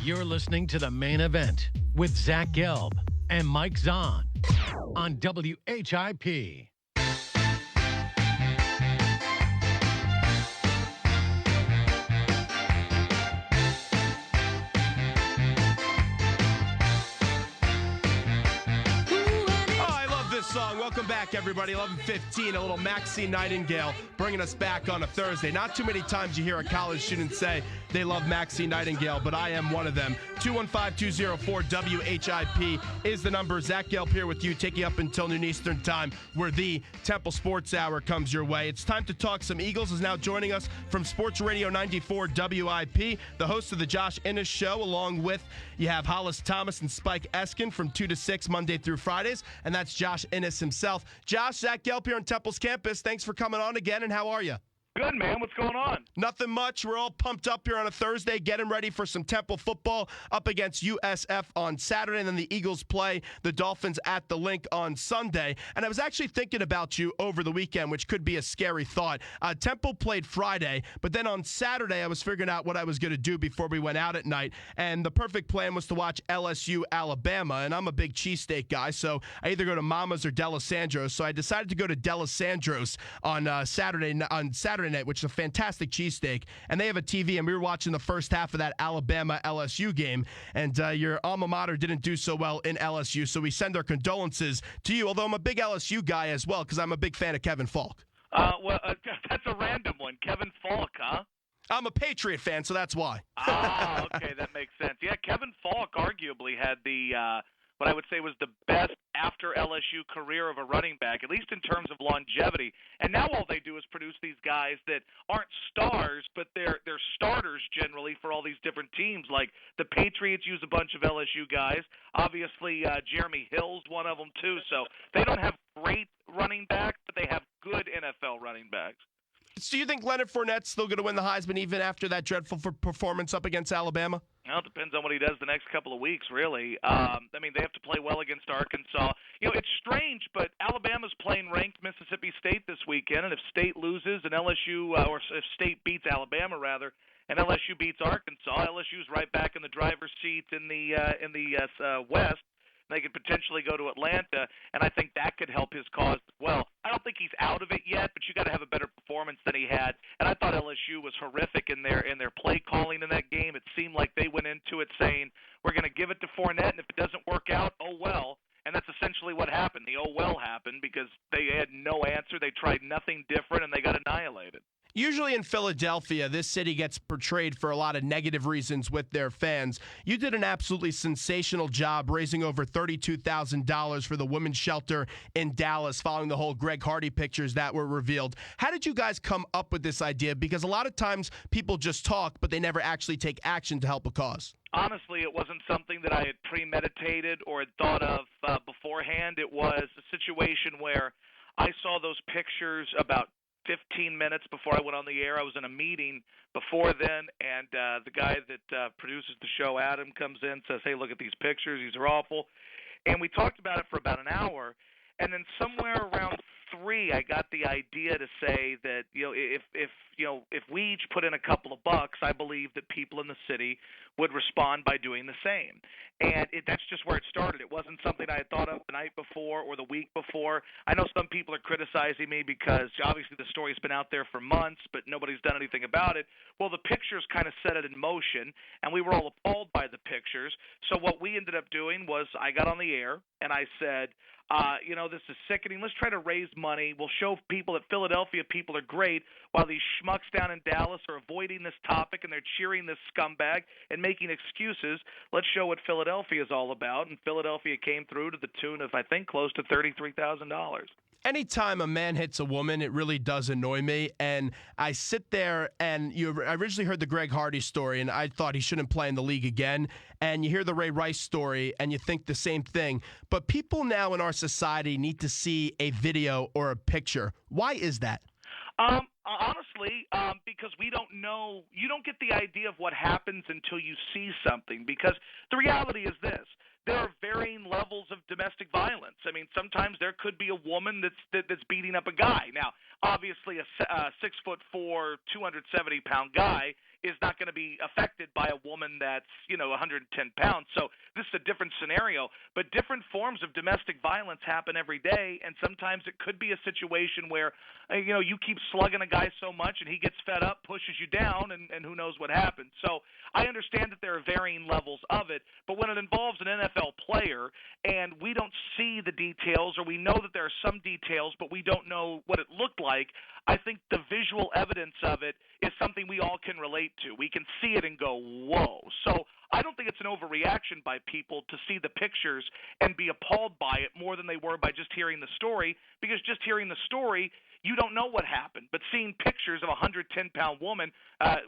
You're listening to The Main Event with Zach Gelb and Mike Zahn on WHIP. Song. Welcome back, everybody. 11:15, a little Maxine Nightingale bringing us back on a Thursday. Not too many times you hear a college student say they love Maxine Nightingale, but I am one of them. 215-204-WHIP is the number. Zach Gelb here with you, taking you up until noon Eastern time, where the Temple Sports Hour comes your way. It's time to talk some Eagles. Is now joining us from SportsRadio 94 WIP, the host of the Josh Innes Show, along with you have Hollis Thomas and Spike Eskin from 2 to 6 Monday through Fridays, and that's Josh Innes himself. Josh, Zach Gelb here on Temple's campus. Thanks for coming on again, and how are you? Good, man. What's going on? Nothing much. We're all pumped up here on a Thursday, getting ready for some Temple football up against USF on Saturday, and then the Eagles play the Dolphins at the Link on Sunday. And I was actually thinking about you over the weekend, which could be a scary thought. Temple played Friday, but then on Saturday I was figuring out what I was going to do before we went out at night, and the perfect plan was to watch LSU Alabama, and I'm a big cheesesteak guy, so I either go to Mama's or D'Alessandro's, so I decided to go to D'Alessandro's on Saturday night, which is a fantastic cheesesteak, and they have a TV, and we were watching the first half of that Alabama-LSU game, and your alma mater didn't do so well in LSU, so we send our condolences to you, although I'm a big LSU guy as well, because I'm a big fan of Kevin Falk. That's a random one. Kevin Falk, huh? I'm a Patriot fan, so that's why. Oh, okay, that makes sense. Yeah, Kevin Falk arguably had the what I would say was the best after LSU career of a running back, at least in terms of longevity. And now all they do is produce these guys that aren't stars, but they're starters generally for all these different teams. Like the Patriots use a bunch of LSU guys. Obviously, Jeremy Hill's one of them too. So they don't have great running backs, but they have good NFL running backs. So you think Leonard Fournette's still going to win the Heisman even after that dreadful performance up against Alabama? Well, it depends on what he does the next couple of weeks, really. I mean, they have to play well against Arkansas. You know, it's strange, but Alabama's playing ranked Mississippi State this weekend, and if State loses and LSU, or if State beats Alabama, rather, and LSU beats Arkansas, LSU's right back in the driver's seat in the West. They could potentially go to Atlanta, and I think that could help his cause as well. I don't think he's out of it yet, but you got to have a better performance than he had. And I thought LSU was horrific in their play calling in that game. It seemed like they went into it saying, we're going to give it to Fournette, and if it doesn't work out, oh well. And that's essentially what happened. The oh well happened because they had no answer. They tried nothing different, and they got annihilated. Usually in Philadelphia, this city gets portrayed for a lot of negative reasons with their fans. You did an absolutely sensational job raising over $32,000 for the women's shelter in Dallas following the whole Greg Hardy pictures that were revealed. How did you guys come up with this idea? Because a lot of times people just talk, but they never actually take action to help a cause. Honestly, it wasn't something that I had premeditated or had thought of beforehand. It was a situation where I saw those pictures about 15 minutes before I went on the air. I was in a meeting before then, and the guy that produces the show, Adam, comes in, says, hey, look at these pictures. These are awful. And we talked about it for about an hour, and then somewhere around 3, I got the idea to say that, if we each put in a couple of bucks, I believe that people in the city would respond by doing the same. And that's just where it started. It wasn't something I had thought of the night before or the week before. I know some people are criticizing me because obviously the story's been out there for months, but nobody's done anything about it. Well, the pictures kind of set it in motion, and we were all appalled by the pictures. So what we ended up doing was I got on the air, and I said, this is sickening. Let's try to raise money. We'll show people that Philadelphia people are great while these schmucks down in Dallas are avoiding this topic and they're cheering this scumbag and making excuses. Let's show what Philadelphia is all about. And Philadelphia came through to the tune of, I think, close to $33,000. Anytime a man hits a woman, it really does annoy me. And I sit there and I originally heard the Greg Hardy story, and I thought he shouldn't play in the league again. And you hear the Ray Rice story, and you think the same thing. But people now in our society need to see a video or a picture. Why is that? Honestly, because we don't know, you don't get the idea of what happens until you see something. Because the reality is this. There are varying levels of domestic violence. I mean, sometimes there could be a woman that's beating up a guy. Now, obviously, a 6'4", 270-pound guy is not going to be affected by a woman that's, 110 pounds. So this is a different scenario. But different forms of domestic violence happen every day, and sometimes it could be a situation where, you keep slugging a guy so much and he gets fed up, pushes you down, and who knows what happens. So I understand that there are varying levels of it, but when it involves an NFL player and we don't see the details, or we know that there are some details, but we don't know what it looked like, I think the visual evidence of it is something we all can relate to. We can see it and go, whoa. So I don't think it's an overreaction by people to see the pictures and be appalled by it more than they were by just hearing the story, because just hearing the story, you don't know what happened. But seeing pictures of a 110-pound woman,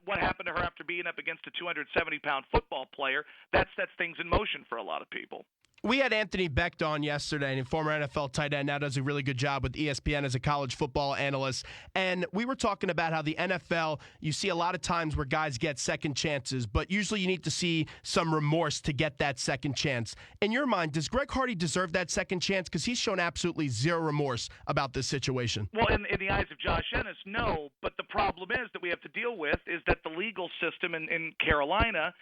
what happened to her after being up against a 270-pound football player, that sets things in motion for a lot of people. We had Anthony Becht on yesterday, and former NFL tight end, now does a really good job with ESPN as a college football analyst. And we were talking about how the NFL, you see a lot of times where guys get second chances, but usually you need to see some remorse to get that second chance. In your mind, does Greg Hardy deserve that second chance? Because he's shown absolutely zero remorse about this situation. Well, in the eyes of Josh Ennis, no. But the problem is that we have to deal with is that the legal system in Carolina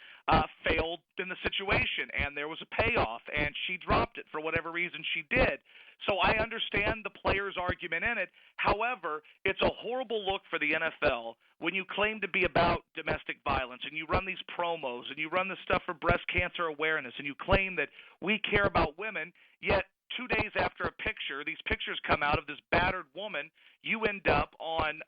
failed in the situation, and there was a payoff, and she dropped it for whatever reason she did. So I understand the player's argument in it. However, it's a horrible look for the NFL when you claim to be about domestic violence and you run these promos and you run this stuff for breast cancer awareness and you claim that we care about women, yet 2 days after these pictures come out of this battered woman, you end up on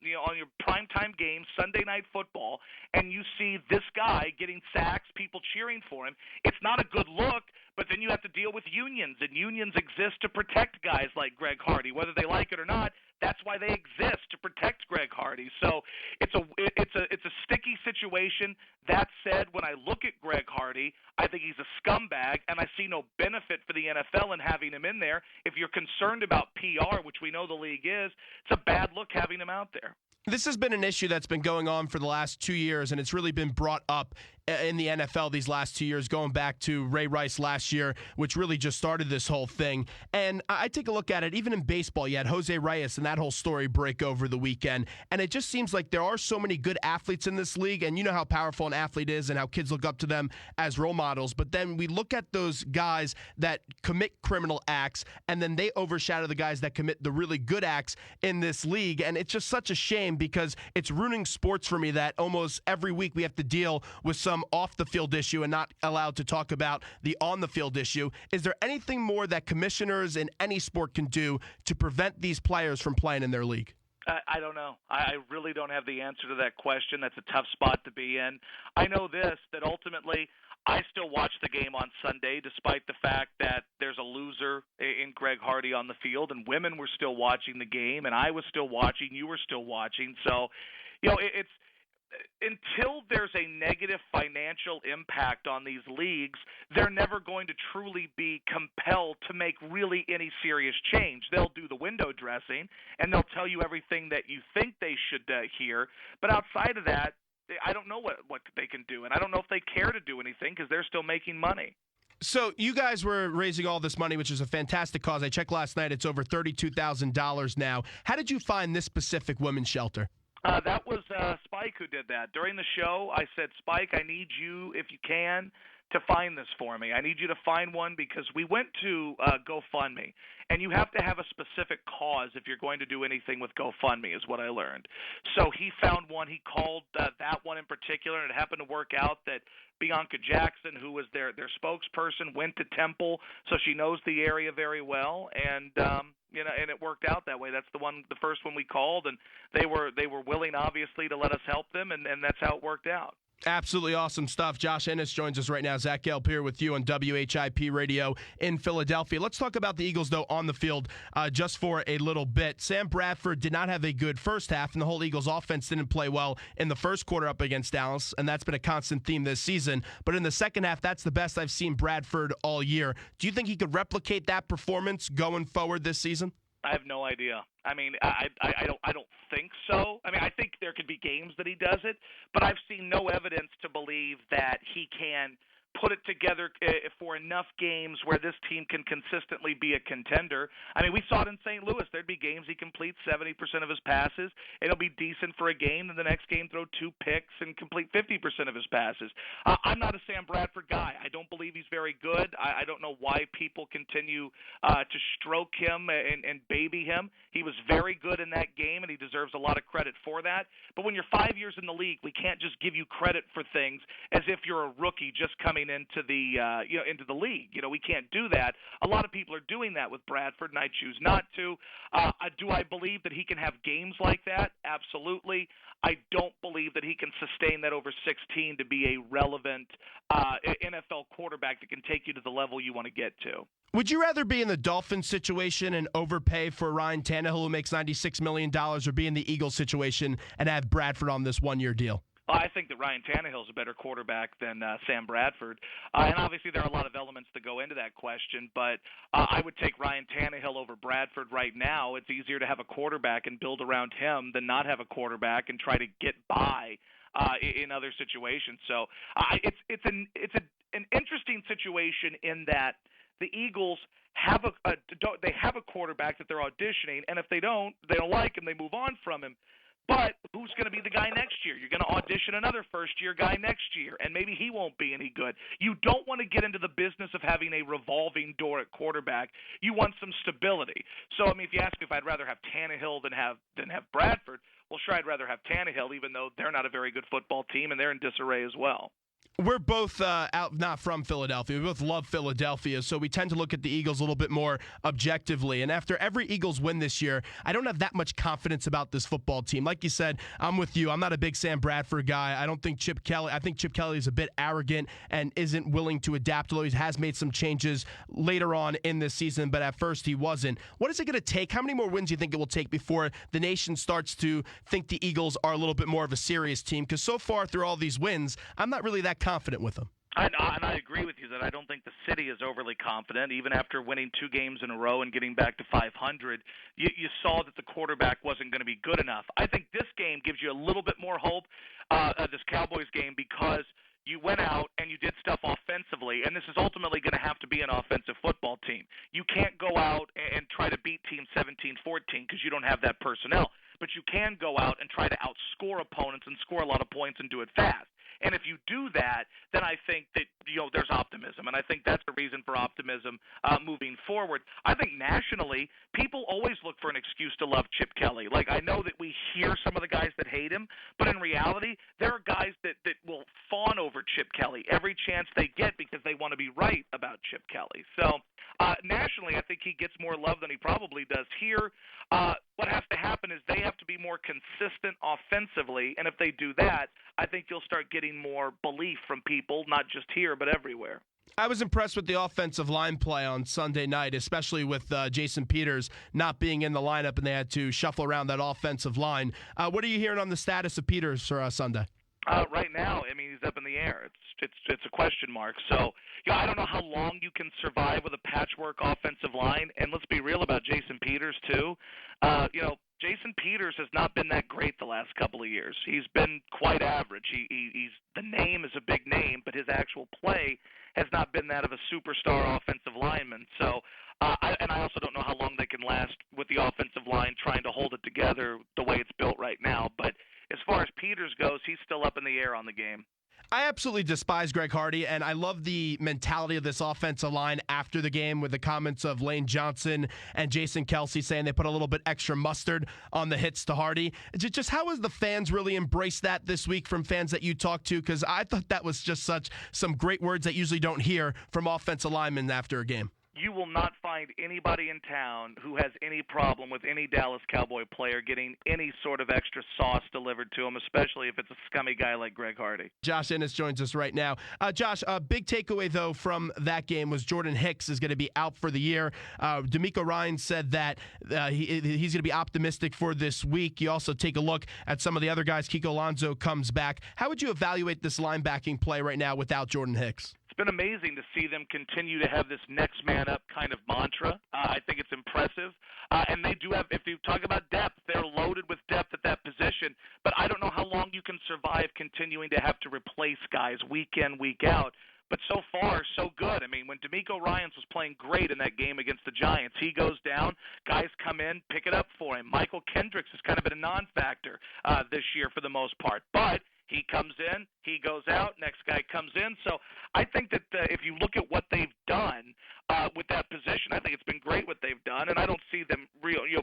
your primetime game, Sunday Night Football, and you see this guy getting sacks, people cheering for him. It's not a good look, but then you have to deal with unions, and unions exist to protect guys like Greg Hardy, whether they like it or not. That's why they exist, to protect Greg Hardy. So it's a sticky situation. That said, when I look at Greg Hardy, I think he's a scumbag, and I see no benefit for the NFL in having him in there. If you're concerned about PR, which we know the league is, it's a bad look having him out there. This has been an issue that's been going on for the last 2 years, and it's really been brought up in the NFL these last 2 years, going back to Ray Rice last year, which really just started this whole thing. And I take a look at it, even in baseball, you had Jose Reyes and that whole story break over the weekend. And it just seems like there are so many good athletes in this league, and you know how powerful an athlete is and how kids look up to them as role models. But then we look at those guys that commit criminal acts, and then they overshadow the guys that commit the really good acts in this league. And it's just such a shame, because it's ruining sports for me that almost every week we have to deal with some off-the-field issue and not allowed to talk about the on-the-field issue. Is there anything more that commissioners in any sport can do to prevent these players from playing in their league? I don't know. I really don't have the answer to that question. That's a tough spot to be in. I know this, that ultimately I still watch the game on Sunday, despite the fact that there's a loser in Greg Hardy on the field, and women were still watching the game, and I was still watching, you were still watching. So, it's until there's a negative financial impact on these leagues, they're never going to truly be compelled to make really any serious change. They'll do the window dressing, and they'll tell you everything that you think they should hear. But outside of that, I don't know what they can do, and I don't know if they care to do anything because they're still making money. So you guys were raising all this money, which is a fantastic cause. I checked last night. It's over $32,000 now. How did you find this specific women's shelter? That was Spike who did that. During the show, I said, Spike, I need you, if you can, to find this for me. I need you to find one, because we went to GoFundMe, and you have to have a specific cause if you're going to do anything with GoFundMe, is what I learned. So he found one. He called that one in particular, and it happened to work out that Bianca Jackson, who was their spokesperson, went to Temple, so she knows the area very well, and and it worked out that way. That's the first one we called, and they were willing, obviously, to let us help them, and that's how it worked out. Absolutely awesome stuff. Josh Ennis joins us right now. Zach Gelb here with you on WIP Radio in Philadelphia. Let's talk about the Eagles, though, on the field just for a little bit. Sam Bradford did not have a good first half, and the whole Eagles offense didn't play well in the first quarter up against Dallas, and that's been a constant theme this season. But in the second half, that's the best I've seen Bradford all year. Do you think he could replicate that performance going forward this season? I have no idea. I mean, I don't think so. I mean, I think there could be games that he does it, but I've seen no evidence to believe that he can put it together for enough games where this team can consistently be a contender. I mean, we saw it in St. Louis. There'd be games he completes 70% of his passes. It'll be decent for a game, and the next game throw 2 picks and complete 50% of his passes. I'm not a Sam Bradford guy. I don't believe he's very good. I don't know why people continue to stroke him and baby him. He was very good in that game, and he deserves a lot of credit for that. But when you're 5 years in the league, we can't just give you credit for things as if you're a rookie just coming into the into the league. We can't do that. A lot of people are doing that with Bradford, and I choose not to. Do I believe that he can have games like that? Absolutely. I don't believe that he can sustain that over 16 to be a relevant NFL quarterback that can take you to the level you want to get to. Would you rather be in the Dolphins situation and overpay for Ryan Tannehill, who makes $96 million, or be in the Eagles situation and have Bradford on this one-year deal? I think that Ryan Tannehill is a better quarterback than Sam Bradford. And obviously there are a lot of elements that go into that question, but I would take Ryan Tannehill over Bradford right now. It's easier to have a quarterback and build around him than not have a quarterback and try to get by in other situations. So it's an interesting situation in that the Eagles have a quarterback that they're auditioning, and if they don't like him, they move on from him. But who's going to be the guy next year? You're going to audition another first-year guy next year, and maybe he won't be any good. You don't want to get into the business of having a revolving door at quarterback. You want some stability. So, I mean, if you ask me if I'd rather have Tannehill than have Bradford, well, sure, I'd rather have Tannehill, even though they're not a very good football team, and they're in disarray as well. We're both not from Philadelphia. We both love Philadelphia, so we tend to look at the Eagles a little bit more objectively. And after every Eagles win this year, I don't have that much confidence about this football team. Like you said, I'm with you. I'm not a big Sam Bradford guy. I think Chip Kelly is a bit arrogant and isn't willing to adapt, although he has made some changes later on in this season, but at first he wasn't. What is it going to take? How many more wins do you think it will take before the nation starts to think the Eagles are a little bit more of a serious team? Because so far through all these wins, I'm not really that confident with them. And I agree with you that I don't think the city is overly confident. Even after winning 2 games in a row and getting back to 500, you saw that the quarterback wasn't going to be good enough. I think this game gives you a little bit more hope, this Cowboys game, because you went out and you did stuff offensively, and this is ultimately going to have to be an offensive football team. You can't go out and try to beat team 17-14 because you don't have that personnel. But you can go out and try to outscore opponents and score a lot of points and do it fast. And if you do that, then I think that there's optimism, and I think that's the reason for optimism moving forward. I think nationally, people always look for an excuse to love Chip Kelly. Like, I know that we hear some of the guys that hate him, but in reality, there are guys that will fawn over Chip Kelly every chance they get because they want to be right about Chip Kelly. So nationally, I think he gets more love than he probably does here. What has to happen is they have to be more consistent offensively, and if they do that, I think you'll start getting more belief from people, not just here, but everywhere. I was impressed with the offensive line play on Sunday night, especially with Jason Peters not being in the lineup and they had to shuffle around that offensive line. What are you hearing on the status of Peters for Sunday? Right now, I mean, he's up in the air. It's a question mark. So, I don't know how long you can survive with a patchwork offensive line. And let's be real about Jason Peters too. Jason Peters has not been that great the last couple of years. He's been quite average. He's the name is a big name, but his actual play has not been that of a superstar offensive lineman. So, I also don't know how long they can last with the offensive line trying to hold it together the way it's built right now. But as far as Peters goes, he's still up in the air on the game. I absolutely despise Greg Hardy, and I love the mentality of this offensive line after the game with the comments of Lane Johnson and Jason Kelce saying they put a little bit extra mustard on the hits to Hardy. Just how has the fans really embraced that this week from fans that you talked to? Because I thought that was just some great words that you usually don't hear from offensive linemen after a game. You will not find anybody in town who has any problem with any Dallas Cowboy player getting any sort of extra sauce delivered to him, especially if it's a scummy guy like Greg Hardy. Josh Ennis joins us right now. Josh, a big takeaway, though, from that game was Jordan Hicks is going to be out for the year. D'Amico Ryan said that he's going to be optimistic for this week. You also take a look at some of the other guys. Kiko Alonso comes back. How would you evaluate this linebacking play right now without Jordan Hicks? It's been amazing to see them continue to have this next man up kind of mantra. I think it's impressive. And they do have, if you talk about depth, they're loaded with depth at that position. But I don't know how long you can survive continuing to have to replace guys week in, week out. but so far, so good. I mean, when D'Amico Ryans was playing great in that game against the Giants, he goes down, guys come in, pick it up for him. Michael Kendricks has kind of been a non-factor this year for the most part, but he comes in, he goes out, next guy comes in. So I think that if you look at what they've done with that position, I think it's been great what they've done, and I don't see them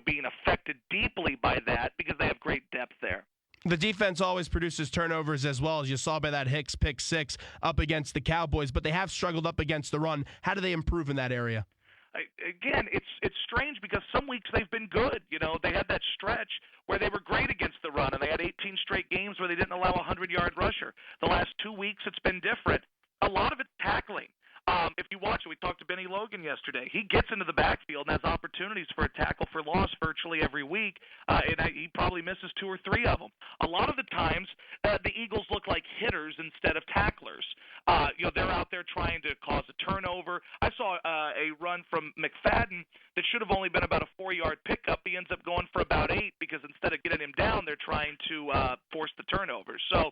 being affected deeply by that because they have great depth there. The defense always produces turnovers as well, as you saw by that Hicks pick six up against the Cowboys, but they have struggled up against the run. How do they improve in that area? Again, it's strange because some weeks they've been good. They had that stretch where they were great against the run, and they had 18 straight games where they didn't allow a 100-yard rusher. The last 2 weeks it's been different. A lot of it's tackling. If you watch it, we talked to Benny Logan yesterday. He gets into the backfield and has opportunities for a tackle for loss virtually every week, and he probably misses 2 or 3 of them. A lot of the times, the Eagles look like hitters instead of tacklers. They're out there trying to cause a turnover. I saw a run from McFadden that should have only been about a 4-yard pickup. He ends up going for about 8 because instead of getting him down, they're trying to force the turnover. So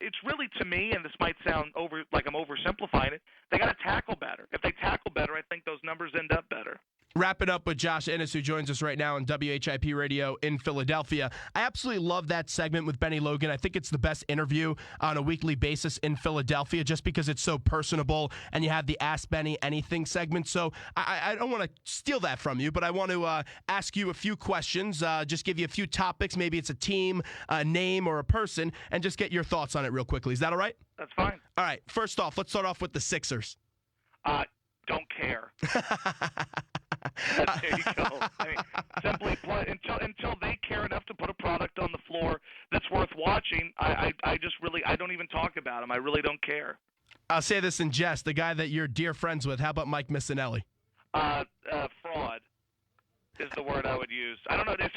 it's really, to me, and this might sound like I'm oversimplifying it, they got to tackle better. If they tackle better, I think those numbers end up better. Wrap it up with Josh Innes, who joins us right now on WIP Radio in Philadelphia. I absolutely love that segment with Benny Logan. I think it's the best interview on a weekly basis in Philadelphia just because it's so personable and you have the Ask Benny Anything segment. So I don't want to steal that from you, but I want to ask you a few questions, just give you a few topics. Maybe it's a team, a name, or a person, and just get your thoughts on it real quickly. Is that all right? That's fine. All right. First off, let's start off with the Sixers. Don't care. There you go. I mean, simply put, until they care enough to put a product on the floor that's worth watching, I don't even talk about them. I really don't care. I'll say this in jest. The guy that you're dear friends with, how about Mike Missinelli? Fraud is the word I would use. I don't know. Does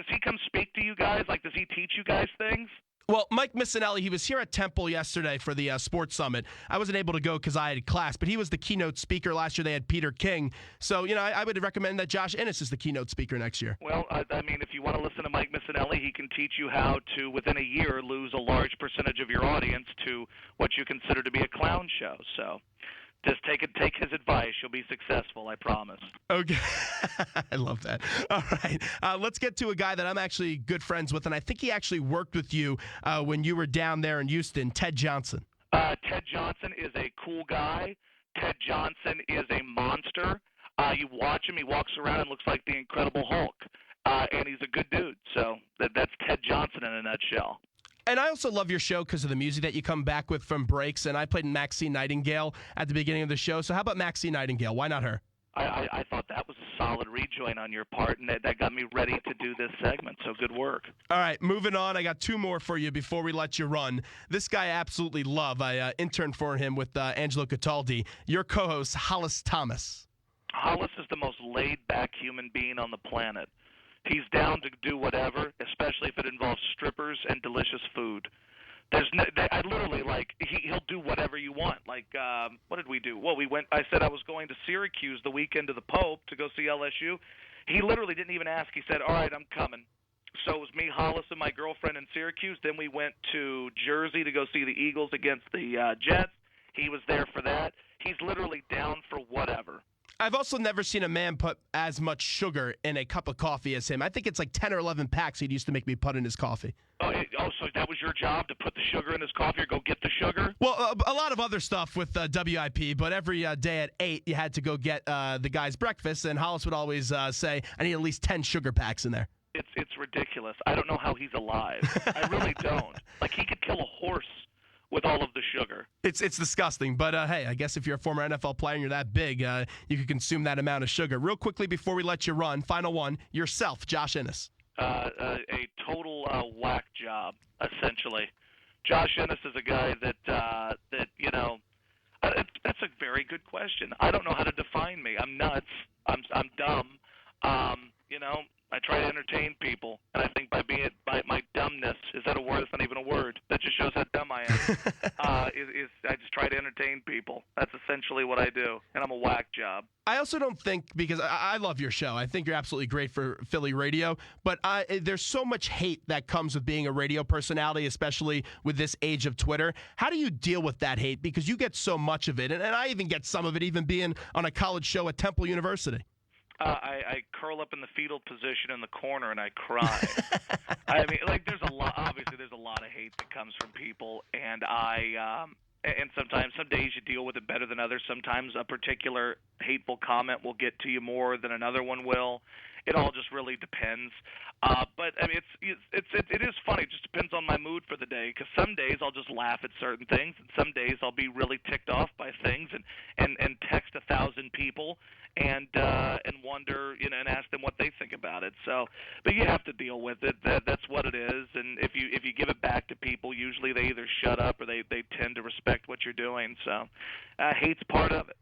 he come speak to you guys? Like, does he teach you guys things? Well, Mike Missinelli, he was here at Temple yesterday for the Sports Summit. I wasn't able to go because I had class, but he was the keynote speaker. Last year they had Peter King. So, I would recommend that Josh Innes is the keynote speaker next year. Well, I mean, if you want to listen to Mike Missinelli, he can teach you how to, within a year, lose a large percentage of your audience to what you consider to be a clown show. So just take his advice. You'll be successful, I promise. Okay. I love that. All right. Let's get to a guy that I'm actually good friends with, and I think he actually worked with you when you were down there in Houston, Ted Johnson. Ted Johnson is a cool guy. Ted Johnson is a monster. You watch him, he walks around and looks like the Incredible Hulk, and he's a good dude. So that's Ted Johnson in a nutshell. And I also love your show because of the music that you come back with from breaks. And I played Maxine Nightingale at the beginning of the show. So how about Maxine Nightingale? Why not her? I thought that was a solid rejoin on your part, and that got me ready to do this segment. So good work. All right, moving on. I got 2 more for you before we let you run. This guy I absolutely love. I interned for him with Angelo Cataldi. Your co-host, Hollis Thomas. Hollis is the most laid-back human being on the planet. He's down to do whatever, especially if it involves strippers and delicious food. I literally, he'll do whatever you want. Like, what did we do? Well, I said I was going to Syracuse the weekend of the Pope to go see LSU. He literally didn't even ask. He said, all right, I'm coming. So it was me, Hollis, and my girlfriend in Syracuse. Then we went to Jersey to go see the Eagles against the Jets. He was there for that. He's literally down for whatever. I've also never seen a man put as much sugar in a cup of coffee as him. I think it's like 10 or 11 packs he'd used to make me put in his coffee. Oh, so that was your job, to put the sugar in his coffee or go get the sugar? Well, a lot of other stuff with WIP, but every day at 8 you had to go get the guy's breakfast, and Hollis would always say, I need at least 10 sugar packs in there. It's ridiculous. I don't know how he's alive. I really don't. Like, he could kill a horse with all of the sugar. It's disgusting, but hey, I guess if you're a former NFL player and you're that big, you could consume that amount of sugar. Real quickly before we let you run, final one, yourself, Josh Innes. A total whack job, essentially. Josh Innes is a guy that that's a very good question. I don't know how to define me. I'm nuts. I'm dumb. I try to entertain people, and I think by my dumbness, is that a word? It's not even a word. That just shows how dumb I am. I just try to entertain people. That's essentially what I do, and I'm a whack job. I also don't think, because I love your show. I think you're absolutely great for Philly radio, but there's so much hate that comes with being a radio personality, especially with this age of Twitter. How do you deal with that hate? Because you get so much of it, and I even get some of it, even being on a college show at Temple University. I curl up in the fetal position in the corner and I cry. I mean, like, there's a lot of hate that comes from people, and and sometimes, some days you deal with it better than others. Sometimes a particular hateful comment will get to you more than another one will. It all just really depends. But I mean, it is funny. It just depends on my mood for the day. Because some days I'll just laugh at certain things, and some days I'll be really ticked off by things, and text 1,000 people and wonder, and ask them what they think about it. So, but you have to deal with it. That's what it is. And if you give it back to people, usually they either shut up or they tend to respect what you're doing. So, hate's part of it.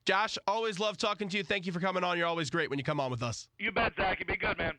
Josh, always love talking to you. Thank you for coming on. You're always great when you come on with us. You bet, Zach. You be good, man.